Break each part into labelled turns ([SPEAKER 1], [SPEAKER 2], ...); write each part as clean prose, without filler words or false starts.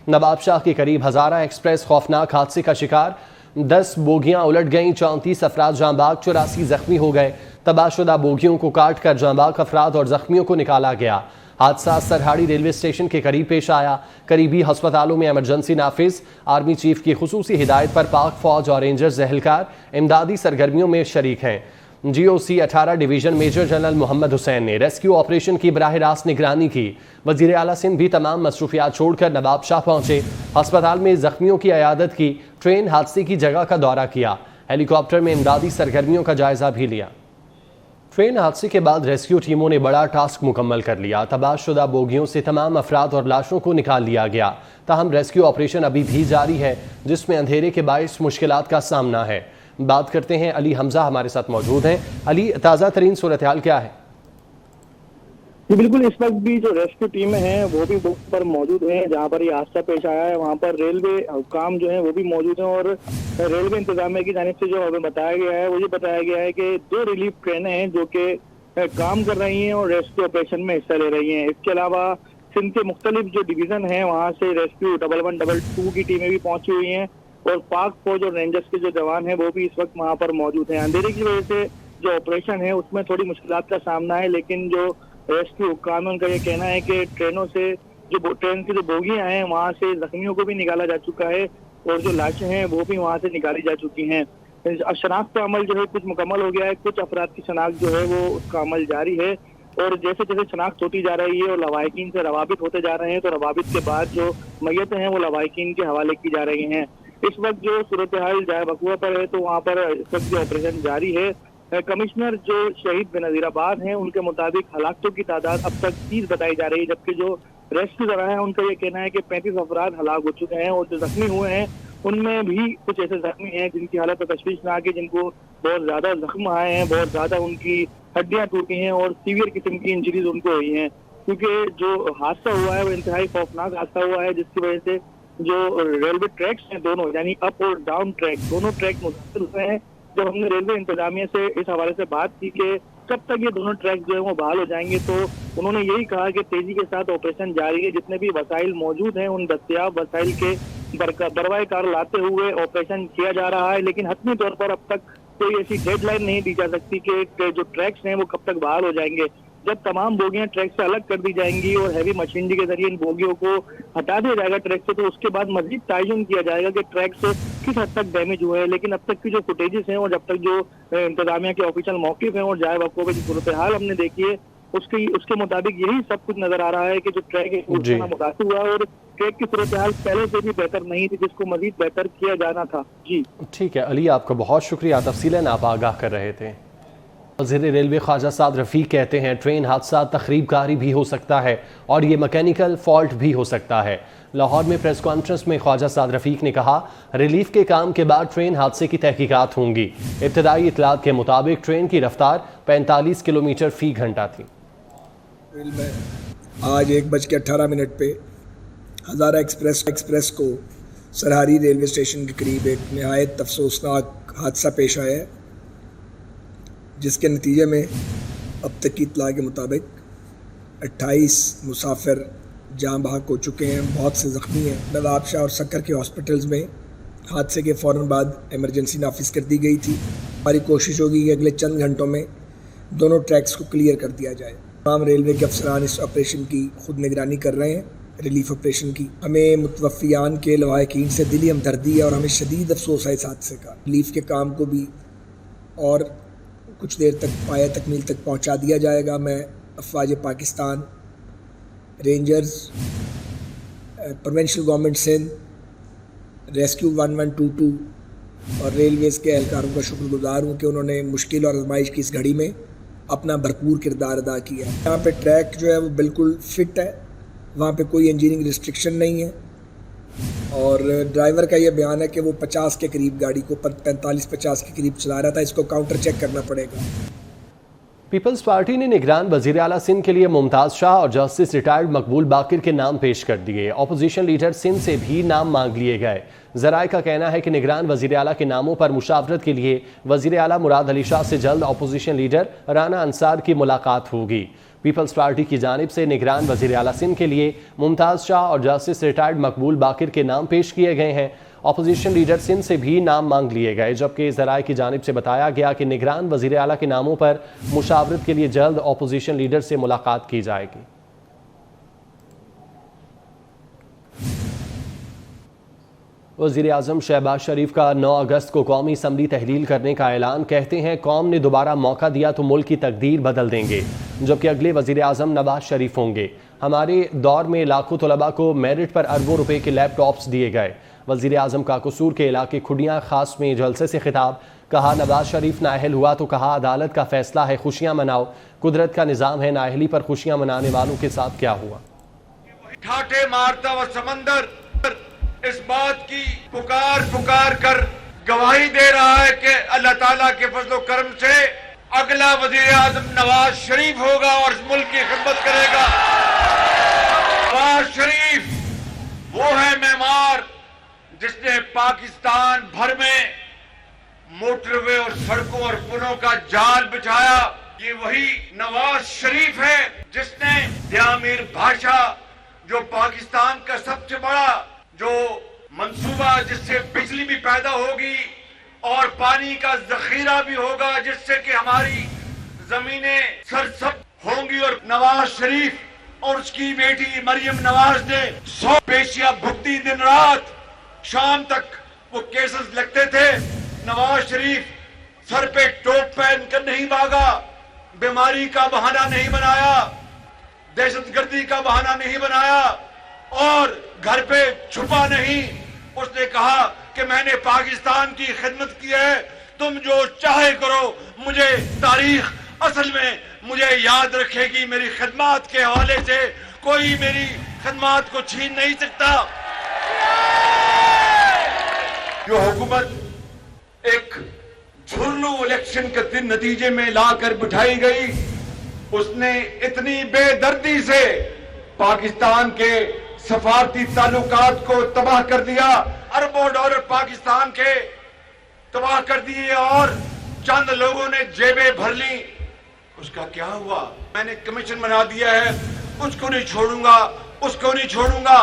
[SPEAKER 1] نواب شاہ کے قریب ہزارہ ایکسپریس خوفناک حادثے کا شکار، 10 بوگیاں الٹ گئیں، 34 افراد جاں بحق، 84 زخمی ہو گئے۔ تباہ شدہ بوگیوں کو کاٹ کر جاں بحق افراد اور زخمیوں کو نکالا گیا۔ حادثہ سرہاڑی ریلوے اسٹیشن کے قریب پیش آیا۔ قریبی ہسپتالوں میں ایمرجنسی نافذ۔ آرمی چیف کی خصوصی ہدایت پر پاک فوج اور رینجرز اہلکار امدادی سرگرمیوں میں شریک ہیں۔ جی او سی 18 ڈویژن میجر جنرل محمد حسین نے ریسکیو آپریشن کی براہ راست نگرانی کی۔ وزیر اعلیٰ سندھ بھی تمام مصروفیات چھوڑ کر نواب شاہ پہنچے، ہسپتال میں زخمیوں کی عیادت کی، ٹرین حادثے کی جگہ کا دورہ کیا، ہیلی کاپٹر میں امدادی سرگرمیوں کا جائزہ بھی لیا۔ ٹرین حادثے کے بعد ریسکیو ٹیموں نے بڑا ٹاسک مکمل کر لیا۔ تباہ شدہ بوگیوں سے تمام افراد اور لاشوں کو نکال لیا گیا۔ تاہم ریسکیو آپریشن ابھی بھی جاری ہے، جس میں اندھیرے کے باعث مشکلات کا سامنا ہے۔ بات کرتے ہیں علی حمزہ ہمارے ساتھ موجود ہیں۔ علی، تازہ ترین صورتحال کیا ہے؟
[SPEAKER 2] جی بالکل، اس وقت بھی جو ریسکیو ٹیمیں ہیں وہ بھی وقت پر موجود ہیں۔ جہاں پر یہ حادثہ پیش آیا ہے وہاں پر ریلوے حکام جو ہیں وہ بھی موجود ہیں، اور ریلوے انتظامیہ کی جانب سے جو ہمیں بتایا گیا ہے وہ یہ بتایا گیا ہے کہ 2 ریلیف ٹرینیں ہیں جو کہ کام کر رہی ہیں اور ریسکیو آپریشن میں حصہ لے رہی ہیں۔ اس کے علاوہ سندھ کے مختلف جو ڈویژن ہیں وہاں سے ریسکیو 1122 کی ٹیمیں بھی پہنچی ہوئی ہیں، اور پاک فوج اور رینجرز کے جو جوان ہیں وہ بھی اس وقت وہاں پر موجود ہیں۔ اندھیرے کی وجہ سے جو آپریشن ہے اس میں تھوڑی مشکلات کا سامنا ہے، لیکن جو ریسکیو حکام ہے ان کا یہ کہنا ہے کہ ٹرینوں سے جو ٹرین کی جو بوگیاں ہیں وہاں سے زخمیوں کو بھی نکالا جا چکا ہے، اور جو لاشیں ہیں وہ بھی وہاں سے نکالی جا چکی ہیں۔ شناخت کا عمل جو ہے کچھ مکمل ہو گیا ہے، کچھ افراد کی شناخت جو ہے وہ اس کا عمل جاری ہے، اور جیسے جیسے شناخت ہوتی جا رہی ہے اور لواحقین سے روابط ہوتے جا رہے ہیں تو روابط کے بعد جو میتیں ہیں وہ لواحقین کے حوالے کی جا رہی ہیں۔ اس وقت جو صورتحال جائے وقوع پر ہے تو وہاں پر اس وقت جو آپریشن جاری ہے۔ کمشنر جو شہید بنظیر آباد ہیں ان کے مطابق ہلاکتوں کی تعداد اب تک 30 بتائی جا رہی ہے، جبکہ جو ریسکیو ذرائع ہیں ان کا یہ کہنا ہے کہ 35 افراد ہلاک ہو چکے ہیں، اور جو زخمی ہوئے ہیں ان میں بھی کچھ ایسے زخمی ہیں جن کی حالت تشویشناک ہے، جن کو بہت زیادہ زخم آئے ہیں، بہت زیادہ ان کی ہڈیاں ٹوٹی ہیں اور سیویئر قسم کی انجریز ان کو ہوئی ہیں، کیونکہ جو حادثہ ہوا ہے وہ انتہائی خوفناک حادثہ ہوا ہے، جس کی وجہ سے جو ریلوے ٹریکس ہیں دونوں یعنی اپ اور ڈاؤن ٹریک دونوں ٹریک متاثر ہوئے ہیں۔ جب ہم نے ریلوے انتظامیہ سے اس حوالے سے بات کی کہ کب تک یہ دونوں ٹریک جو ہیں وہ بحال ہو جائیں گے، تو انہوں نے یہی کہا کہ تیزی کے ساتھ آپریشن جاری ہے، جتنے بھی وسائل موجود ہیں ان دستیاب وسائل کے بروائے کار لاتے ہوئے آپریشن کیا جا رہا ہے، لیکن حتمی طور پر اب تک کوئی ایسی ڈیڈ لائن نہیں دی جا سکتی کہ جو ٹریکس ہیں وہ کب تک بحال ہو جائیں گے۔ جب تمام بوگیاں ٹریک سے الگ کر دی جائیں گی اور ہیوی مشینری کے ذریعے ان بوگیوں کو ہٹا دیا جائے گا ٹریک سے، تو اس کے بعد مزید تعین کیا جائے گا کہ ٹریک سے کس حد تک ڈیمیج ہوئے ہیں۔ لیکن اب تک کی جو فوٹیجز ہیں اور جب تک جو انتظامیہ کے آفیشیل موقف ہیں اور جائے وقوع کی صورتحال ہم نے دیکھی ہے اس کے مطابق یہی سب کچھ نظر آ رہا ہے کہ جو ٹریک ہے متاثر ہوا ہے، اور ٹریک کی صورتحال پہلے سے بھی بہتر نہیں تھی، جس کو مزید بہتر کیا جانا تھا۔ جی
[SPEAKER 1] ٹھیک ہے علی، آپ کا بہت شکریہ، تفصیلاً آپ آگاہ کر رہے تھے۔ وزیر ریلوے خواجہ سعد رفیق کہتے ہیں ٹرین حادثہ تخریب کاری بھی ہو سکتا ہے اور یہ میکینیکل فالٹ بھی ہو سکتا ہے۔ لاہور میں پریس کانفرنس میں خواجہ سعد رفیق نے کہا ریلیف کے کام کے بعد ٹرین حادثے کی تحقیقات ہوں گی۔ ابتدائی اطلاعات کے مطابق ٹرین کی رفتار 45 کلومیٹر فی گھنٹہ تھی۔
[SPEAKER 3] آج 1:18 پہ ہزارہ ایکسپریس کو سرہاڑی ریلوے اسٹیشن کے قریب ایک نہایت افسوسناک حادثہ پیش آیا ہے، جس کے نتیجے میں اب تک کی اطلاع کے مطابق 28 مسافر جاں بحق ہو چکے ہیں، بہت سے زخمی ہیں۔ نواب شاہ اور سکر کے ہاسپٹلز میں حادثے کے فوراً بعد ایمرجنسی نافذ کر دی گئی تھی۔ ہماری کوشش ہوگی کہ اگلے چند گھنٹوں میں دونوں ٹریکس کو کلیئر کر دیا جائے۔ تمام ریلوے کے افسران اس آپریشن کی خود نگرانی کر رہے ہیں، ریلیف آپریشن کی۔ ہمیں متوفیان کے لواحقین سے دلی ہمدردی ہے اور ہمیں شدید افسوس ہے اس حادثے کا۔ ریلیف کے کام کو بھی اور کچھ دیر تک پایہ تکمیل تک پہنچا دیا جائے گا۔ میں افواج Pakistan, rangers, provincial government Sindh, rescue 1122 اور ریلویز کے اہلکاروں کا شکر گزار ہوں کہ انہوں نے مشکل اور آزمائش کی اس گھڑی میں اپنا بھرپور کردار ادا کیا ہے۔ یہاں پہ ٹریک جو ہے وہ بالکل فٹ ہے، وہاں پہ کوئی انجینئرنگ ریسٹرکشن نہیں ہے، اور ڈرائیور کا یہ بیان ہے کہ وہ 50 کے قریب گاڑی کو 45-50 کے قریب چلا رہا تھا۔ اس کو کاؤنٹر چیک کرنا پڑے گا۔
[SPEAKER 1] پیپلز پارٹی نے نگران وزیر اعلیٰ سندھ کے لیے ممتاز شاہ اور جسٹس ریٹائرڈ مقبول باقر کے نام پیش کر دیے۔ اپوزیشن لیڈر سندھ سے بھی نام مانگ لیے گئے۔ ذرائع کا کہنا ہے کہ نگران وزیر اعلیٰ کے ناموں پر مشاورت کے لیے وزیر اعلیٰ مراد علی شاہ سے جلد اپوزیشن لیڈر رانا انصار کی ملاقات ہوگی۔ پیپلز پارٹی کی جانب سے نگران وزیر اعلیٰ سندھ کے لیے ممتاز شاہ اور جسٹس ریٹائرڈ مقبول باقر کے نام پیش کیے گئے ہیں۔ اپوزیشن لیڈر سندھ سے بھی نام مانگ لیے گئے، جبکہ ذرائع کی جانب سے بتایا گیا کہ نگران وزیر اعلیٰ کے ناموں پر مشاورت کے لیے جلد اپوزیشن لیڈر سے ملاقات کی جائے گی۔ وزیر اعظم شہباز شریف کا 9 اگست کو قومی اسمبلی تحلیل کرنے کا اعلان۔ کہتے ہیں قوم نے دوبارہ موقع دیا تو ملک کی تقدیر بدل دیں گے، جبکہ اگلے وزیر اعظم نواز شریف ہوں گے۔ ہمارے دور میں لاکھوں طلباء کو میرٹ پر اربوں روپے کے لیپ ٹاپس دیے گئے۔ وزیر اعظم کا قصور کے علاقے کھڈیاں خاص میں جلسے سے خطاب۔ کہا نواز شریف نااہل ہوا تو کہا عدالت کا فیصلہ ہے خوشیاں مناؤ، قدرت کا نظام ہے، نااہلی پر خوشیاں منانے والوں کے ساتھ کیا ہوا؟
[SPEAKER 4] ٹھاٹھے مارتا ہوا سمندر اس بات کی پکار کر گواہی دے رہا ہے کہ اللہ تعالیٰ کے فضل و کرم سے اگلا وزیر اعظم نواز شریف ہوگا اور اس ملک کی خدمت کرے گا۔ نواز شریف وہ ہے معمار جس نے پاکستان بھر میں موٹر وے اور سڑکوں اور پلوں کا جال بچھایا۔ یہ وہی نواز شریف ہے جس نے تعمیر بھاشا، جو پاکستان کا سب سے بڑا جو منصوبہ جس سے بجلی بھی پیدا ہوگی اور پانی کا ذخیرہ بھی ہوگا، جس سے کہ ہماری زمینیں سرسبز ہوں گی۔ اور نواز شریف اور اس کی بیٹی مریم نواز نے 100 پیشیاں بھگتی، دن رات شام تک وہ کیسز لگتے تھے۔ نواز شریف سر پہ ٹوپ پہن کر نہیں بھاگا، بیماری کا بہانہ نہیں بنایا، دہشت گردی کا بہانہ نہیں بنایا اور گھر پہ چھپا نہیں۔ اس نے کہا کہ میں نے پاکستان کی خدمت کی ہے، تم جو چاہے کرو، مجھے تاریخ اصل میں مجھے یاد رکھے گی، میری خدمات کے حوالے سے کوئی میری خدمات کو چھین نہیں سکتا۔ جو حکومت ایک جھرلو الیکشن کے نتیجے میں لا کر بٹھائی گئی، اس نے اتنی بے دردی سے پاکستان کے سفارتی تعلقات کو تباہ کر دیا، اربوں ڈالر پاکستان کے تباہ کر دیے اور چند لوگوں نے جیبیں بھر لی۔ اس کا کیا ہوا؟ میں نے کمیشن بنا دیا ہے، اس کو نہیں چھوڑوں گا، اس کو نہیں چھوڑوں گا۔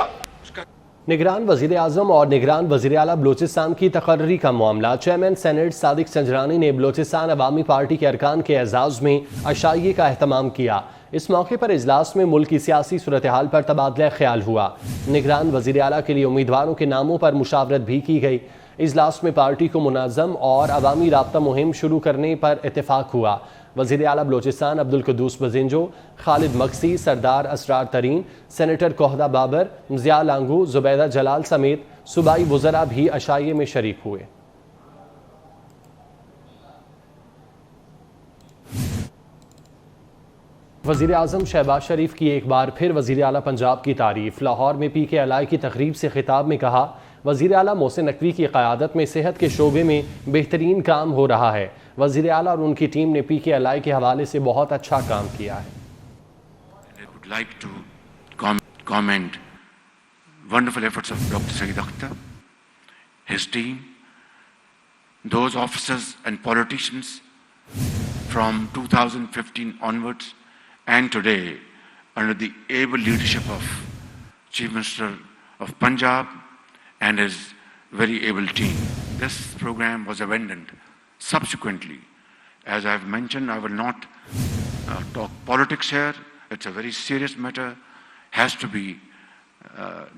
[SPEAKER 1] نگران وزیر اعظم اور نگران وزیر اعلیٰ بلوچستان کی تقرری کا معاملہ۔ چیئرمین سینیٹ صادق سنجرانی نے بلوچستان عوامی پارٹی کے ارکان کے اعزاز میں عشائیے کا اہتمام کیا۔ اس موقع پر اجلاس میں ملک کی سیاسی صورتحال پر تبادلہ خیال ہوا۔ نگران وزیر اعلیٰ کے لیے امیدواروں کے ناموں پر مشاورت بھی کی گئی۔ اجلاس میں پارٹی کو منظم اور عوامی رابطہ مہم شروع کرنے پر اتفاق ہوا۔ وزیر اعلیٰ بلوچستان عبدالقدوس بزنجو، خالد مکسی، سردار اسرار ترین، سینیٹر کوہدہ بابر، ضیاء لانگو، زبیدہ جلال سمیت صوبائی وزراء بھی عشائیے میں شریک ہوئے۔ وزیر اعظم شہباز شریف کی ایک بار پھر وزیر اعلیٰ پنجاب کی تعریف۔ لاہور میں پی کے ایل آئی کی تقریب سے خطاب میں کہا وزیر اعلیٰ محسن نقوی کی قیادت میں صحت کے شعبے میں بہترین کام ہو رہا ہے۔ وزیر اعلیٰ اور ان کی ٹیم نے پی کے ایل آئی کے حوالے سے بہت اچھا کام کیا ہے۔
[SPEAKER 5] I would like to comment wonderful efforts of Dr. Saeed Akhtar, his team, those officers and politicians from 2015 onwards and today under the able leadership of Chief Minister of Punjab and his very able team. This program was abandoned subsequently. As I have mentioned, I will not talk politics here. It's a very serious matter, has to be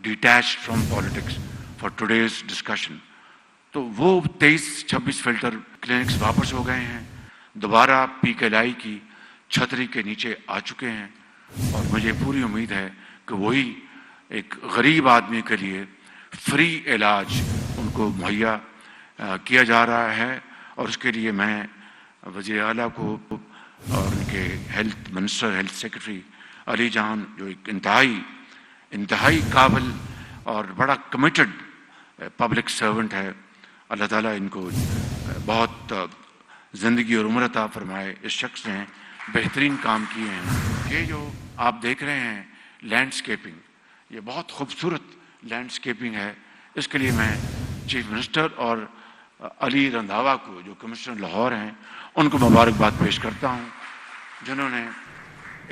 [SPEAKER 5] detached from politics for today's discussion. تو وہ 23-26 filter clinics واپس ہو گئے ہیں، دوبارہ پی کے L آئی کی چھتری کے نیچے آ چکے ہیں، اور مجھے پوری امید ہے کہ وہی ایک غریب آدمی کے لیے فری علاج ان کو مہیا کیا جا رہا ہے۔ اور اس کے لیے میں وزیر اعلیٰ کو اور ان کے ہیلتھ منسٹر، ہیلتھ سیکرٹری علی جان، جو ایک انتہائی قابل اور بڑا کمیٹڈ پبلک سرونٹ ہے، اللہ تعالیٰ ان کو بہت زندگی اور عمر عطا فرمائے۔ اس شخص نے بہترین کام کیے ہیں۔ یہ جو آپ دیکھ رہے ہیں لینڈسکیپنگ، یہ بہت خوبصورت لینڈسکیپنگ ہے۔ اس کے لیے میں چیف منسٹر اور علی رندھاوا کو، جو کمشنر لاہور ہیں، ان کو مبارکباد پیش کرتا ہوں، جنہوں نے